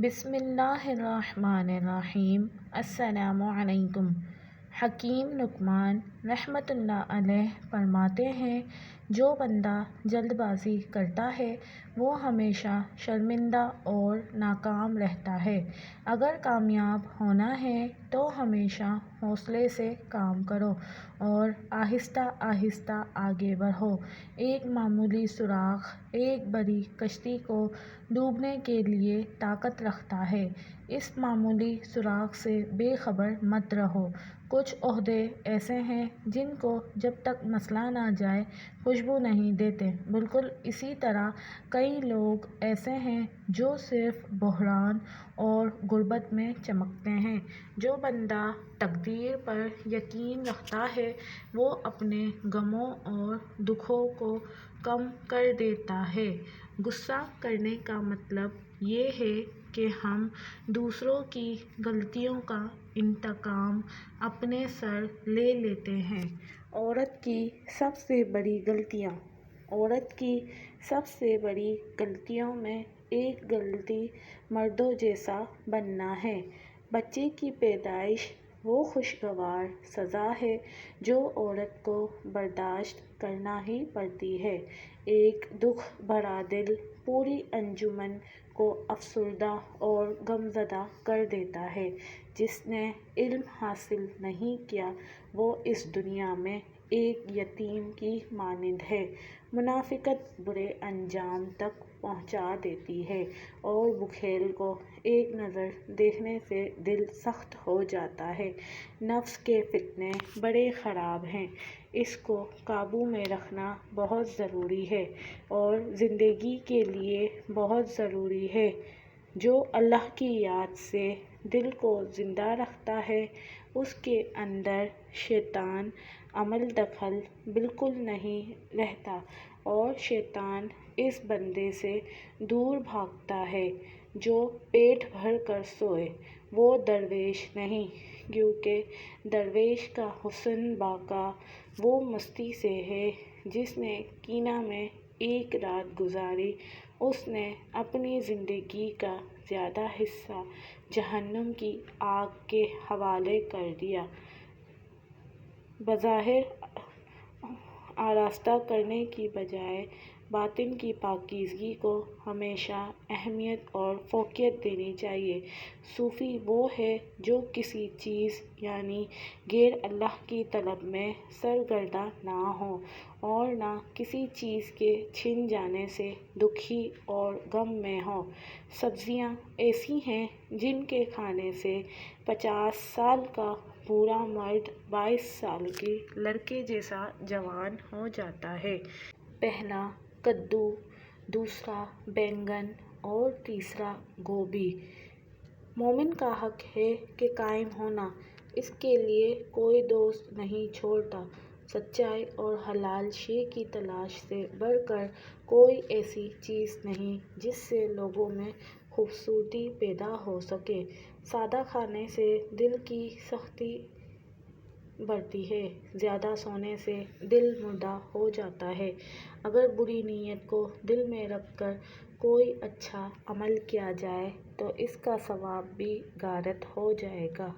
بسم اللہ الرحمن الرحیم۔ السلام علیکم۔ حکیم لقمان رحمۃ اللہ علیہ فرماتے ہیں، جو بندہ جلد بازی کرتا ہے وہ ہمیشہ شرمندہ اور ناکام رہتا ہے۔ اگر کامیاب ہونا ہے تو ہمیشہ حوصلے سے کام کرو اور آہستہ آہستہ آگے بڑھو۔ ایک معمولی سوراخ ایک بڑی کشتی کو ڈوبنے کے لیے طاقت رکھتا ہے۔ اس معمولی سوراخ سے بے خبر مت رہو۔ کچھ عہدے ایسے ہیں جن کو جب تک مسئلہ نہ جائے خوشبو نہیں دیتے، بالکل اسی طرح کئی لوگ ایسے ہیں جو صرف بحران اور غربت میں چمکتے ہیں۔ جو بندہ تقدیر پر یقین رکھتا ہے وہ اپنے غموں اور دکھوں کو کم کر دیتا ہے۔ غصہ کرنے کا مطلب یہ ہے کہ ہم دوسروں کی غلطیوں کا انتقام اپنے سر لے لیتے ہیں۔ عورت کی سب سے بڑی غلطیوں میں ایک غلطی مردوں جیسا بننا ہے۔ بچے کی پیدائش وہ خوشگوار سزا ہے جو عورت کو برداشت کرنا ہی پڑتی ہے۔ ایک دکھ بھرا دل پوری انجمن کو افسردہ اور غمزدہ کر دیتا ہے۔ جس نے علم حاصل نہیں کیا وہ اس دنیا میں ایک یتیم کی مانند ہے۔ منافقت برے انجام تک پہنچا دیتی ہے اور بخیل کو ایک نظر دیکھنے سے دل سخت ہو جاتا ہے۔ نفس کے فتنے بڑے خراب ہیں، اس کو قابو میں رکھنا بہت ضروری ہے اور زندگی کے لیے بہت ضروری ہے۔ جو اللہ کی یاد سے دل کو زندہ رکھتا ہے اس کے اندر شیطان عمل دخل بالکل نہیں رہتا اور شیطان اس بندے سے دور بھاگتا ہے۔ جو پیٹ بھر کر سوئے وہ درویش نہیں، کیونکہ درویش کا حسن بقا وہ مستی سے ہے۔ جس نے کینہ میں ایک رات گزاری اس نے اپنی زندگی کا زیادہ حصہ جہنم کی آگ کے حوالے کر دیا۔ بظاہر آراستہ کرنے کی بجائے باطن کی پاکیزگی کو ہمیشہ اہمیت اور فوقیت دینی چاہیے۔ صوفی وہ ہے جو کسی چیز یعنی غیر اللہ کی طلب میں سرگرداں نہ ہو اور نہ کسی چیز کے چھن جانے سے دکھی اور غم میں ہو۔ سبزیاں ایسی ہیں جن کے کھانے سے 50 سال کا بوڑھا مرد 22 سال کے لڑکے جیسا جوان ہو جاتا ہے۔ پہلا کدو، دوسرا بینگن اور تیسرا گوبھی۔ مومن کا حق ہے کہ قائم ہونا اس کے لیے کوئی دوست نہیں چھوڑتا۔ سچائی اور حلال شے کی تلاش سے بڑھ کر کوئی ایسی چیز نہیں جس سے لوگوں میں خوبصورتی پیدا ہو سکے۔ سادہ کھانے سے دل کی سختی بڑھتی ہے، زیادہ سونے سے دل مردہ ہو جاتا ہے۔ اگر بری نیت کو دل میں رکھ کر کوئی اچھا عمل کیا جائے تو اس کا ثواب بھی غارت ہو جائے گا۔